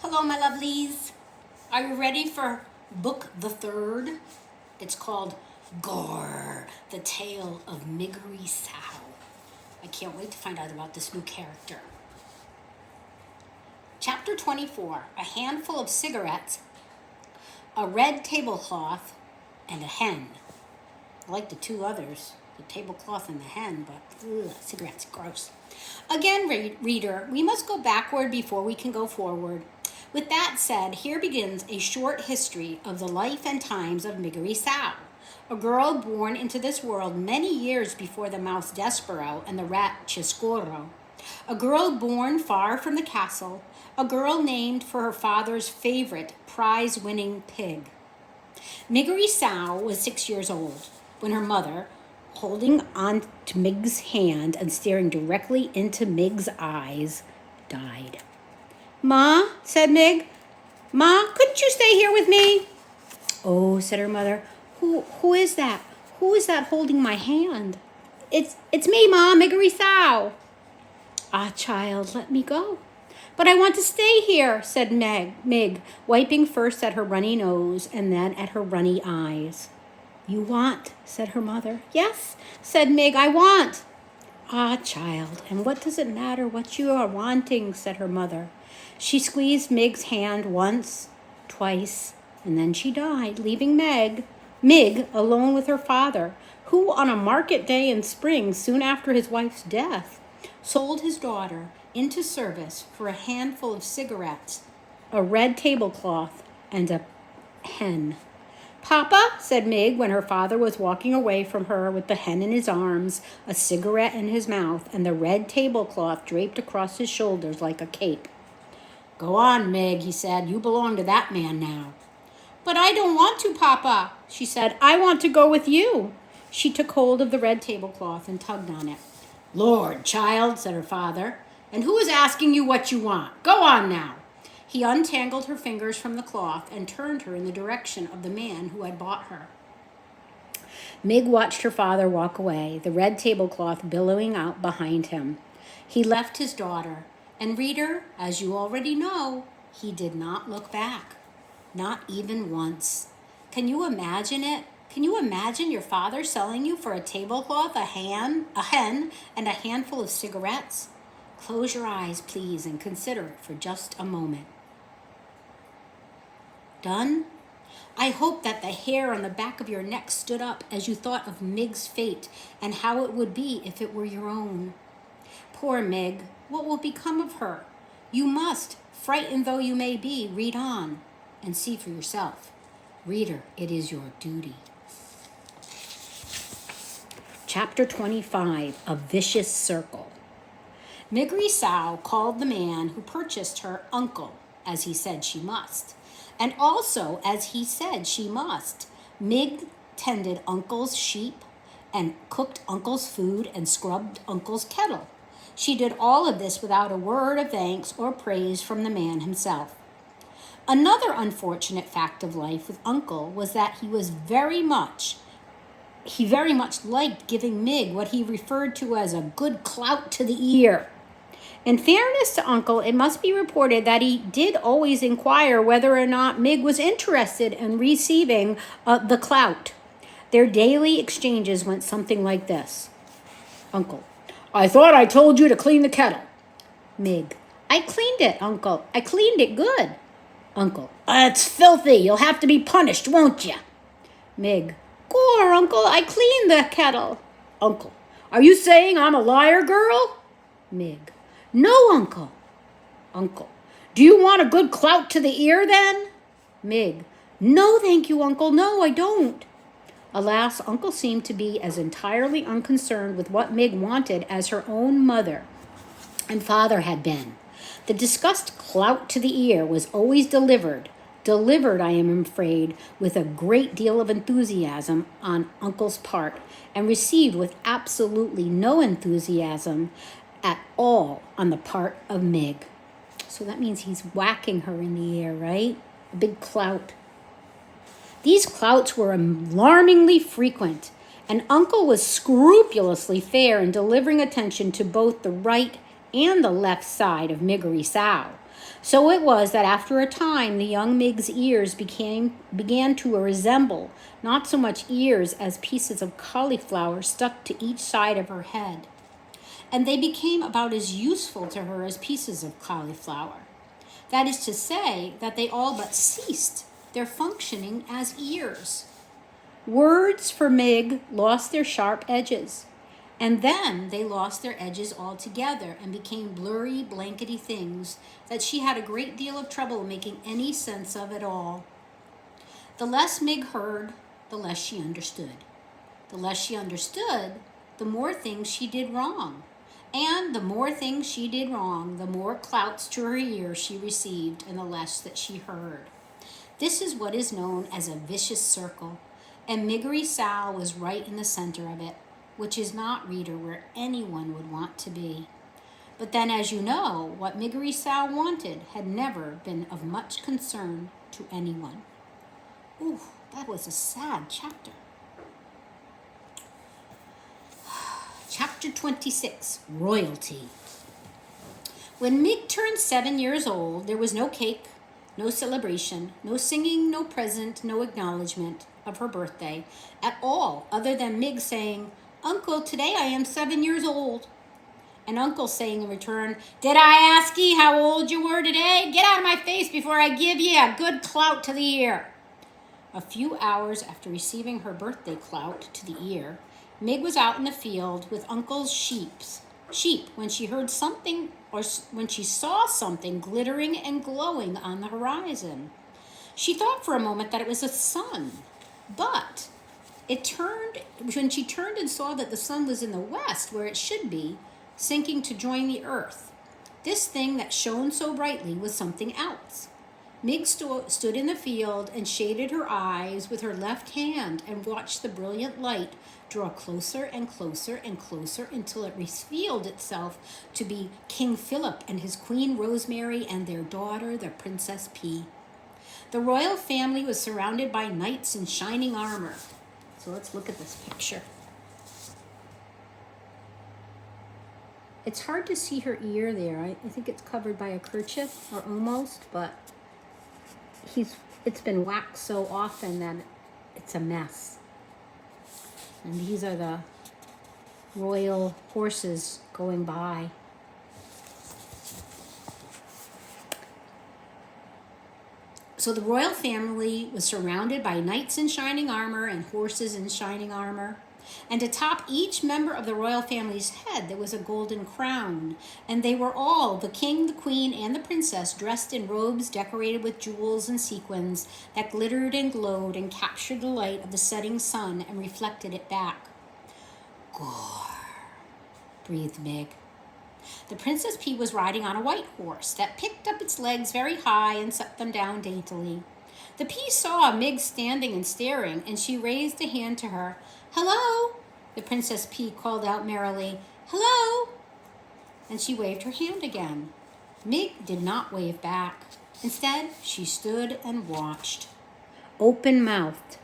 Hello, my lovelies. Are you ready for book the third? It's called Gore, the Tale of Miggery Sow. I can't wait to find out about this new character. Chapter 24, a handful of cigarettes, a red tablecloth, and a hen. I like the two others, the tablecloth and the hen, but cigarettes, gross. Again, reader, we must go backward before we can go forward. With that said, here begins a short history of the life and times of Miggery Sow, a girl born into this world many years before the mouse Despereaux and the rat Chiscoro, a girl born far from the castle, a girl named for her father's favorite prize-winning pig. Miggery Sow was 6 years old when her mother, holding on to Mig's hand and staring directly into Mig's eyes, died. "Ma," said Mig. "Ma, couldn't you stay here with me?" "Oh," said her mother. Who is that? Who is that holding my hand?" It's me, Ma, Miggery Sow." "Ah, child, let me go." "But I want to stay here," said Mig, wiping first at her runny nose and then at her runny eyes. "You want," said her mother. "Yes," said Mig, "I want." "Ah, child, and what does it matter what you are wanting?" said her mother. She squeezed Mig's hand once, twice, and then she died, leaving Mig alone with her father, who on a market day in spring, soon after his wife's death, sold his daughter into service for a handful of cigarettes, a red tablecloth, and a hen. "Papa," said Mig when her father was walking away from her with the hen in his arms, a cigarette in his mouth, and the red tablecloth draped across his shoulders like a cape. "Go on, Mig," he said. "You belong to that man now." "But I don't want to, Papa," she said. "I want to go with you." She took hold of the red tablecloth and tugged on it. "Lord, child," said her father, "and who is asking you what you want? Go on now." He untangled her fingers from the cloth and turned her in the direction of the man who had bought her. Mig watched her father walk away, the red tablecloth billowing out behind him. He left his daughter, and reader, as you already know, he did not look back, not even once. Can you imagine it? Can you imagine your father selling you for a tablecloth, a hen, and a handful of cigarettes? Close your eyes, please, and consider it for just a moment. Done? I hope that the hair on the back of your neck stood up as you thought of Mig's fate and how it would be if it were your own. Poor Mig, what will become of her? You must, frightened though you may be, read on and see for yourself. Reader, it is your duty. Chapter 25, A Vicious Circle. Miggery Sow called the man who purchased her uncle, as he said she must. And also, as he said she must, Mig tended uncle's sheep and cooked uncle's food and scrubbed uncle's kettle. She did all of this without a word of thanks or praise from the man himself. Another unfortunate fact of life with Uncle was that he very much liked giving Mig what he referred to as a good clout to the ear. In fairness to Uncle, it must be reported that he did always inquire whether or not Mig was interested in receiving the clout. Their daily exchanges went something like this. Uncle: "I thought I told you to clean the kettle." Mig: "I cleaned it, Uncle. I cleaned it good." Uncle: "It's filthy. You'll have to be punished, won't you?" Mig: "Gore, Uncle, I cleaned the kettle." Uncle: "Are you saying I'm a liar, girl?" Mig: "No, Uncle." Uncle: "Do you want a good clout to the ear, then?" Mig: "No, thank you, Uncle. No, I don't." Alas, Uncle seemed to be as entirely unconcerned with what Mig wanted as her own mother and father had been. The discussed clout to the ear was always delivered, I am afraid, with a great deal of enthusiasm on Uncle's part, and received with absolutely no enthusiasm at all on the part of Mig. So that means he's whacking her in the ear, right? A big clout. These clouts were alarmingly frequent, and Uncle was scrupulously fair in delivering attention to both the right and the left side of Miggery Sow, So it was that after a time the young Mig's ears began to resemble not so much ears as pieces of cauliflower stuck to each side of her head. And they became about as useful to her as pieces of cauliflower. That is to say, that they all but ceased their functioning as ears. Words for Mig lost their sharp edges, and then they lost their edges altogether and became blurry, blankety things that she had a great deal of trouble making any sense of at all. The less Mig heard, the less she understood. The less she understood, the more things she did wrong. And the more things she did wrong, the more clouts to her ear she received and the less that she heard. This is what is known as a vicious circle, and Miggery Sal was right in the center of it, which is not, reader, where anyone would want to be. But then, as you know, what Miggery Sal wanted had never been of much concern to anyone. Ooh, that was a sad chapter. Chapter 26, Royalty. When Mig turned 7 years old, there was no cake, no celebration, no singing, no present, no acknowledgement of her birthday at all, other than Mig saying, "Uncle, today I am 7 years old." And Uncle saying in return, "Did I ask ye how old you were today? Get out of my face before I give ye a good clout to the ear." A few hours after receiving her birthday clout to the ear, Mig was out in the field with Uncle's sheep when she heard something, or when she saw something glittering and glowing on the horizon. She thought for a moment that it was a sun, but when she turned and saw that the sun was in the west where it should be, sinking to join the earth. This thing that shone so brightly was something else. Mig stood in the field and shaded her eyes with her left hand and watched the brilliant light draw closer and closer and closer until it revealed itself to be King Philip and his Queen Rosemary and their daughter, the Princess P. The royal family was surrounded by knights in shining armor. So let's look at this picture. It's hard to see her ear there. I think it's covered by a kerchief, or almost, but it's been waxed so often that it's a mess. And these are the royal horses going by. So the royal family was surrounded by knights in shining armor and horses in shining armor. And atop each member of the royal family's head there was a golden crown. And they were all, the king, the queen, and the princess, dressed in robes decorated with jewels and sequins that glittered and glowed and captured the light of the setting sun and reflected it back. "Gore," breathed Mig. The Princess P was riding on a white horse that picked up its legs very high and set them down daintily. The P saw Mig standing and staring, and she raised a hand to her. "Hello," the Princess P called out merrily. "Hello." And she waved her hand again. Mig did not wave back. Instead, she stood and watched, open-mouthed,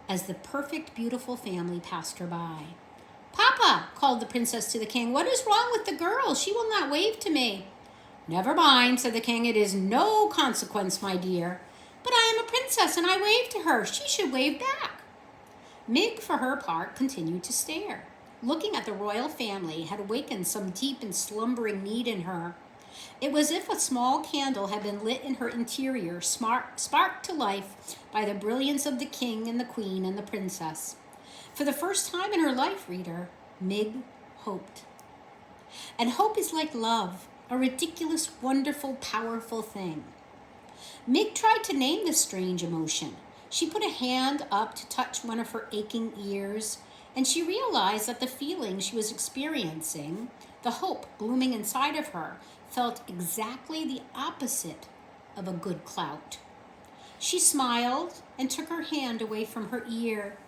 as the perfect, beautiful family passed her by. "Papa," called the princess to the king, "what is wrong with the girl? She will not wave to me." "Never mind," said the king. "It is no consequence, my dear." "But I am a princess and I waved to her. She should wave back." Mig, for her part, continued to stare. Looking at the royal family had awakened some deep and slumbering need in her. It was as if a small candle had been lit in her interior, sparked to life by the brilliance of the king and the queen and the princess. For the first time in her life, reader, Mig hoped. And hope is like love, a ridiculous, wonderful, powerful thing. Mig tried to name this strange emotion. She put a hand up to touch one of her aching ears, and she realized that the feeling she was experiencing, the hope blooming inside of her, felt exactly the opposite of a good clout. She smiled and took her hand away from her ear.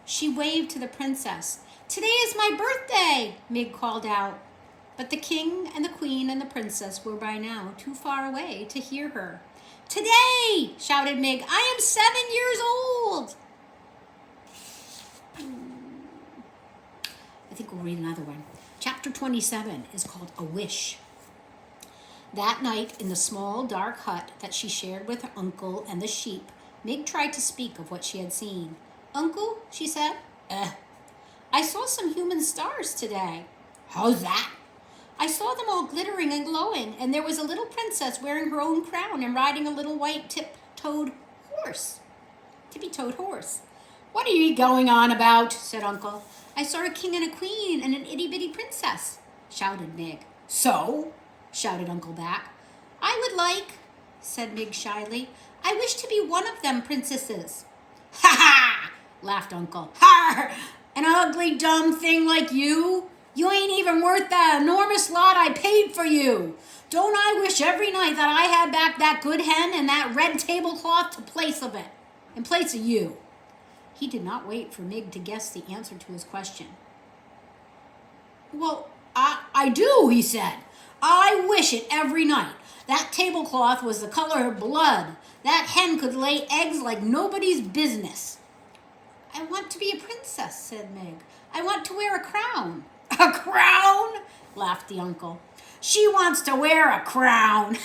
She waved to the princess. "Today is my birthday," Mig called out. But the king and the queen and the princess were by now too far away to hear her. "Today," shouted Mig, "I am 7 years old." I think we'll read another one. Chapter 27 is called A Wish. That night, in the small, dark hut that she shared with her uncle and the sheep, Mig tried to speak of what she had seen. "Uncle," she said, I saw some human stars today." "How's that?" "I saw them all glittering and glowing, and there was a little princess wearing her own crown and riding a little white tippy-toed horse. "What are you going on about?" said Uncle. "I saw a king and a queen and an itty-bitty princess," shouted Mig. "So?" shouted Uncle back. "I would like," said Mig shyly. "I wish to be one of them princesses." "Ha ha!" laughed Uncle. "Ha! An ugly, dumb thing like you? You ain't even worth the enormous lot I paid for you. Don't I wish every night that I had back that good hen and that red tablecloth in place of you?" He did not wait for Mig to guess the answer to his question. "Well, I do," he said. "I wish it every night. That tablecloth was the color of blood. That hen could lay eggs like nobody's business." "I want to be a princess," said Meg. "I want to wear a crown." "A crown?" laughed the uncle. "She wants to wear a crown."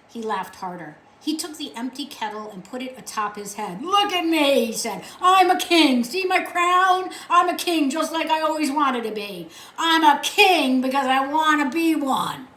He laughed harder. He took the empty kettle and put it atop his head. "Look at me," he said. "I'm a king. See my crown? I'm a king just like I always wanted to be. I'm a king because I want to be one."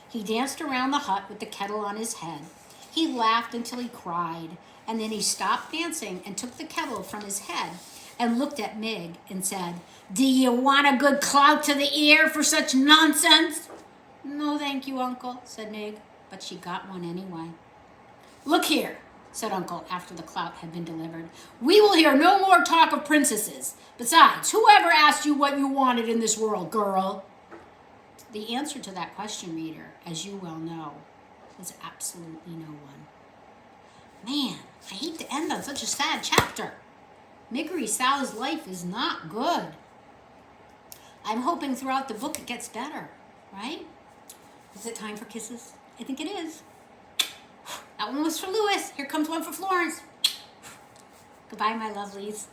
He danced around the hut with the kettle on his head. He laughed until he cried, and then he stopped dancing and took the kettle from his head and looked at Mig and said, "Do you want a good clout to the ear for such nonsense?" "No, thank you, Uncle," said Mig, but she got one anyway. "Look here," said Uncle after the clout had been delivered. "We will hear no more talk of princesses. Besides, whoever asked you what you wanted in this world, girl?" The answer to that question, reader, as you well know, was absolutely no one. Man, I hate to end on such a sad chapter. Miggery Sal's life is not good. I'm hoping throughout the book it gets better, right? Is it time for kisses? I think it is. That one was for Lewis. Here comes one for Florence. Goodbye, my lovelies.